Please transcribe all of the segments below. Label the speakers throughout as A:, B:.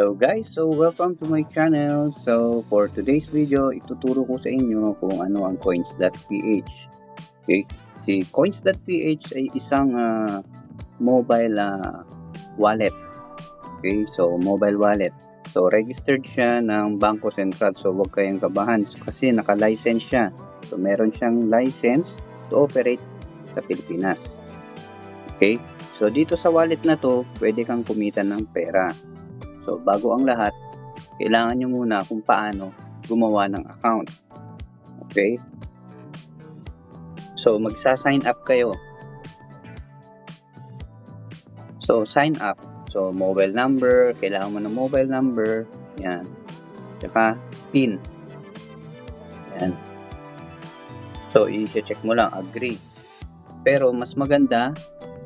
A: Hello guys, so welcome to my channel. So for today's video, ituturo ko sa inyo kung ano ang coins.ph. Okay? Si coins.ph ay isang mobile wallet. Okay? So mobile wallet. So registered siya ng Bangko Sentral. So huwag kayong kabahan kasi naka-license siya. So meron siyang license to operate sa Pilipinas. Okay? So dito sa wallet na to, pwede kang kumita ng pera. So, bago ang lahat, kailangan nyo muna kung paano gumawa ng account. Okay? So, magsa-sign up kayo. So, sign up. So, mobile number. Kailangan mo ng mobile number. Yan. Tsaka, PIN. Yan. So, i-check mo lang. Agree. Pero, mas maganda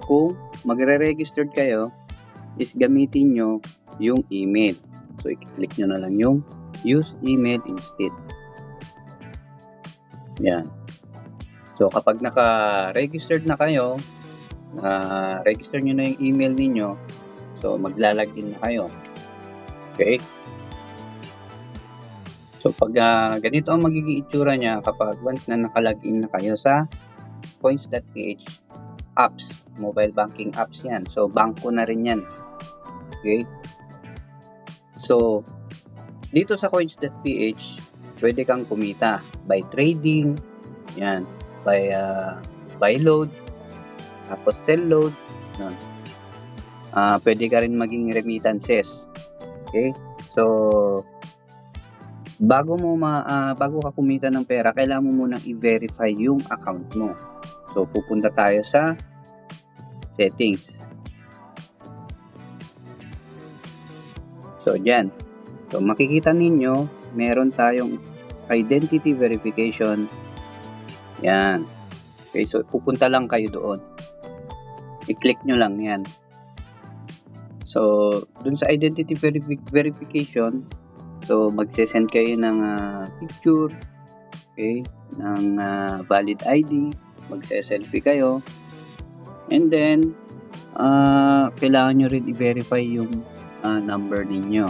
A: kung magre-registered kayo is gamitin nyo yung email. So, i-click nyo na lang yung use email instead. Yan. So, kapag naka-registered na kayo, register nyo na yung email ninyo, so, maglalagin na kayo. Okay? So, pag ganito ang magiging itsura niya kapag once na nakalagin na kayo sa coins.ph apps, mobile banking apps yan. So, bangko na rin yan. Okay? So, dito sa coins.ph, pwede kang kumita by trading, yan, by buy load, tapos sell load, yan. Pwede ka rin maging remittances. Okay? So, bago ka kumita ng pera, kailangan mo munang i-verify yung account mo. So, pupunta tayo sa settings. So, dyan. So, makikita ninyo, meron tayong identity verification. Yan. Okay, so, pupunta lang kayo doon. I-click nyo lang yan. So, dun sa identity verification, so, magsesend kayo ng picture, okay, ng valid ID, magse-selfie kayo, and then, kailangan nyo rin i-verify yung number ninyo.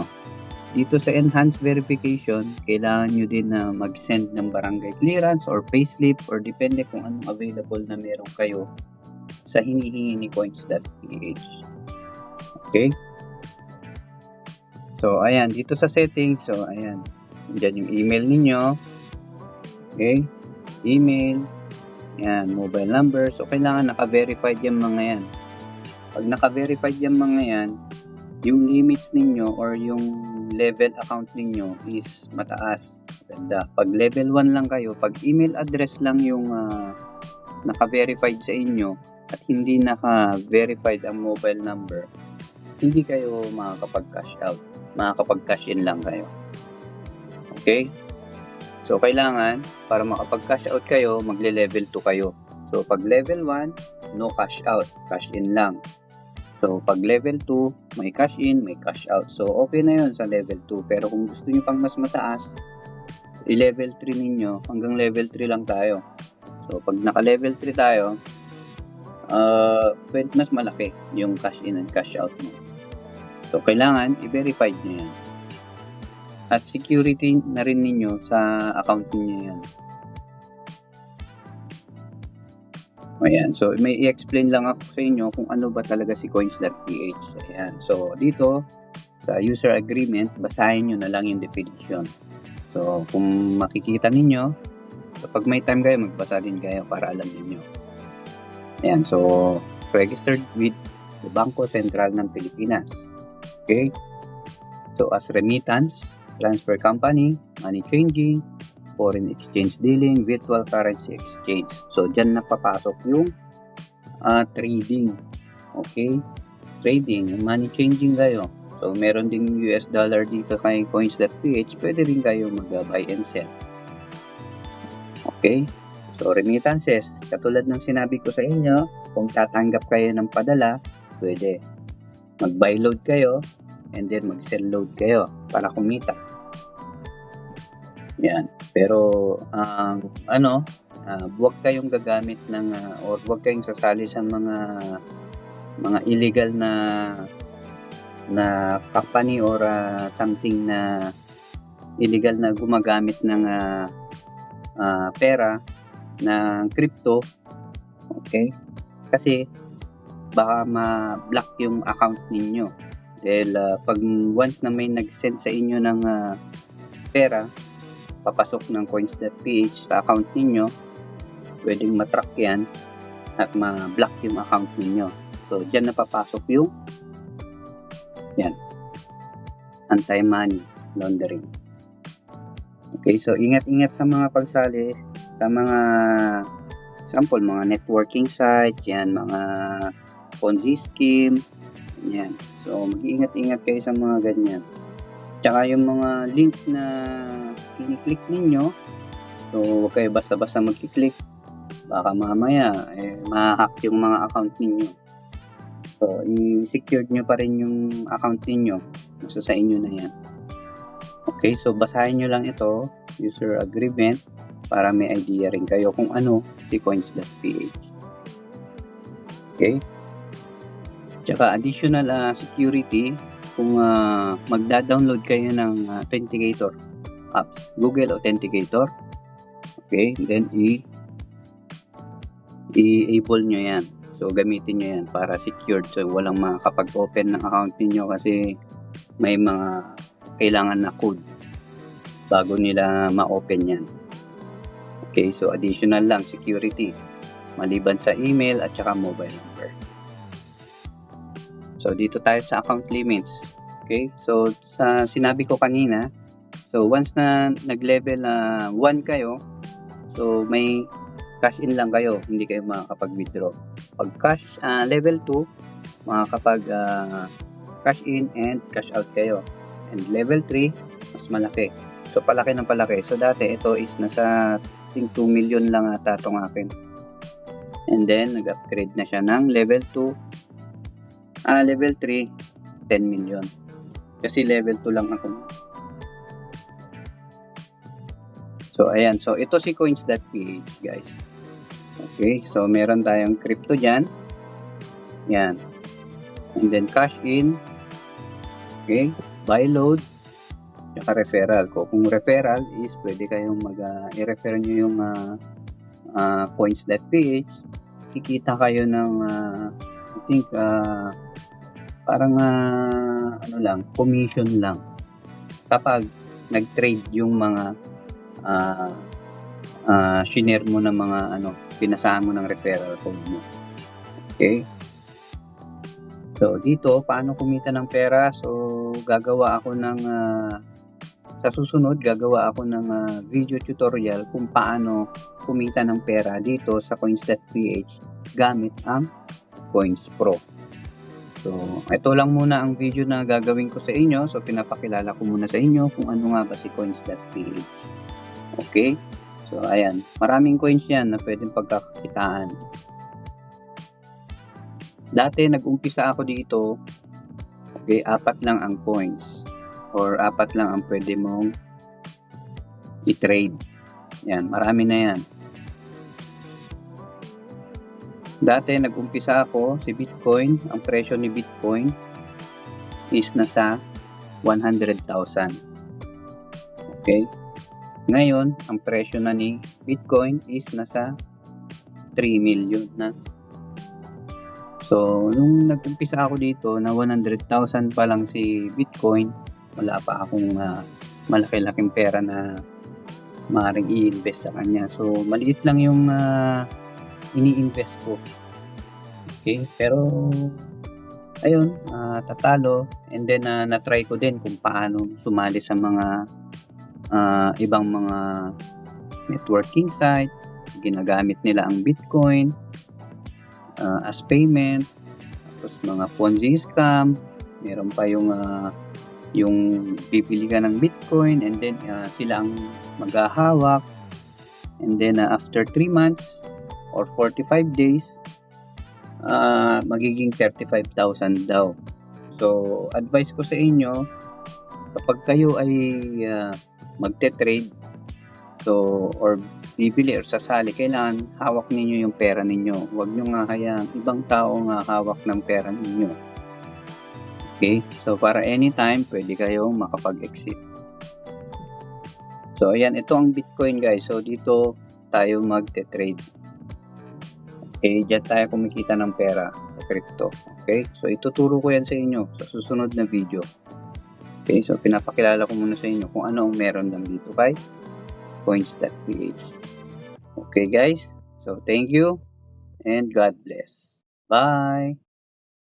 A: Dito sa enhanced verification, kailangan nyo din na mag-send ng barangay clearance or payslip or depende kung anong available na meron kayo sa hinihingi ni coins.ph. Okay? So, ayan. Dito sa settings, so, ayan. Diyan yung email ninyo. Okay? Email. Ayan. Mobile number. So, kailangan naka-verified yung mga yan. Pag naka-verified yung mga yan, yung limits ninyo or yung level account ninyo is mataas. Ganda. Pag level 1 lang kayo, pag email address lang yung naka-verified sa inyo at hindi naka-verified ang mobile number, hindi kayo makakapag-cash out. Makakapag-cash in lang kayo. Okay? So, kailangan, para makapag-cash out kayo, magle-level 2 kayo. So, pag level 1, no cash out. Cash in lang. So, pag level 2, may cash in, may cash out. So, okay na yun sa level 2. Pero kung gusto nyo pang mas mataas, i-level 3 ninyo, hanggang level 3 lang tayo. So, pag naka-level 3 tayo, pwede mas malaki yung cash in and cash out mo. So, kailangan i-verify nyo yan. At security na rin ninyo sa account niyo yan. Ayan. So, may i-explain lang ako sa inyo kung ano ba talaga si coins.ph. Ayan. So, dito, sa user agreement, basahin nyo na lang yung definition. So, kung makikita ninyo, kapag may time kayo, magbasa din kayo para alam ninyo. Ayan. So, registered with the Bangko Sentral ng Pilipinas. Okay? So, as remittance, transfer company, money changing, foreign exchange dealing, virtual currency exchange. So, dyan napapasok yung trading. Okay? Trading, money changing kayo. So, meron ding US dollar dito kay coins.ph. Pwede rin kayo mag-buy and sell. Okay? So, remittances. Katulad ng sinabi ko sa inyo, kung tatanggap kayo ng padala, pwede. Mag-buy load kayo, and then mag-sell load kayo para kumita. Yan. Pero, huwag kayong gagamit ng, or huwag kayong sasali sa mga illegal na na company or something na illegal na gumagamit ng pera ng crypto. Okay? Kasi baka ma-block yung account ninyo. Dahil pag once na may nag-send sa inyo ng pera, papasok ng coins.ph sa account ninyo, pwedeng matrack yan at ma-block yung account ninyo. So, dyan napapasok yung anti-money laundering. Okay, so ingat-ingat sa mga pagsali sa mga example, mga networking site, yan, mga Ponzi scheme, yan. So, mag-ingat-ingat kayo sa mga ganyan. Tsaka yung mga link na kiniklik ninyo, so huwag kayo basta-basta mag-click. Baka mamaya, ma-hack yung mga account ninyo. So, i-secured nyo pa rin yung account ninyo. Basta sa inyo na yan. Okay, so basahin nyo lang ito, user agreement, para may idea rin kayo kung ano si coins.ph. Okay? Tsaka additional security, kung magda-download kayo ng Authenticator apps, Google Authenticator, okay, then i-enable nyo yan. So, gamitin nyo yan para secured. So, walang makakapag-open ng account niyo kasi may mga kailangan na code bago nila ma-open yan. Okay, so additional lang security maliban sa email at saka mobile number. So, dito tayo sa account limits. Okay, so sa sinabi ko kanina, so once na nag-level 1 kayo, so may cash in lang kayo, hindi kayo makakapag-withdraw. Pag cash level 2, makakapag cash in and cash out kayo. And level 3, mas malaki. So, palaki ng palaki. So, dati ito is nasa 2 million lang ata itong akin. And then, nag-upgrade na siya ng level 2. Level 3, 10 million. Kasi level 2 lang ako. So, ayan. So, ito si coins.ph, guys. Okay. So, meron tayong crypto dyan. Yan. And then, cash in. Okay. Buy load. Saka referral. Kung referral is, pwede kayong i-refer nyo yung coins.ph. Kikita kayo ng, I think, parang ano lang, commission lang kapag nag-trade yung mga shinare mo ng mga pinasahan mo ng referral code mo. Okay? So, dito, paano kumita ng pera? So, gagawa ako ng sa susunod, gagawa ako ng video tutorial kung paano kumita ng pera dito sa coins.ph gamit ang Coins Pro. So, ito lang muna ang video na gagawin ko sa inyo. So, pinapakilala ko muna sa inyo kung ano nga ba si coins.ph. Okay? So, ayan. Maraming coins yan na pwedeng pagkakakitaan. Dati, nag-umpisa ako dito. Okay, 4 lang ang coins. Or 4 lang ang pwede mong i-trade. Yan, marami na yan. Dati, nag-umpisa ako si Bitcoin. Ang presyo ni Bitcoin is nasa 100,000. Okay? Ngayon, ang presyo na ni Bitcoin is nasa 3 million na. So, nung nag-umpisa ako dito na 100,000 pa lang si Bitcoin, wala pa akong malaki-laking pera na maaaring i-invest sa kanya. So, maliit lang yung ini-invest ko. Okay? Pero, ayun, tatalo. And then, na-try ko din kung paano sumali sa mga ibang mga networking site. Ginagamit nila ang Bitcoin as payment. Tapos, mga Ponzi scam. Meron pa yung bibili ka ng Bitcoin and then sila ang maghahawak. And then, after 3 months, or 45 days, magiging 35,000 daw. So, advice ko sa inyo, kapag kayo ay magte-trade, so, or bibili or sasali, kailangan hawak ninyo yung pera ninyo. Huwag nyo nga hayaan ibang tao nga hawak ng pera ninyo. Okay? So, para anytime, pwede kayong makapag-exit. So, ayan, ito ang Bitcoin guys. So, dito tayo magte-trade. Okay, dyan tayo kumikita ng pera sa crypto. Okay, so ituturo ko yan sa inyo sa susunod na video. Okay, so pinapakilala ko muna sa inyo kung ano ang meron lang dito kay coins.ph. Okay guys, so thank you and God bless. Bye!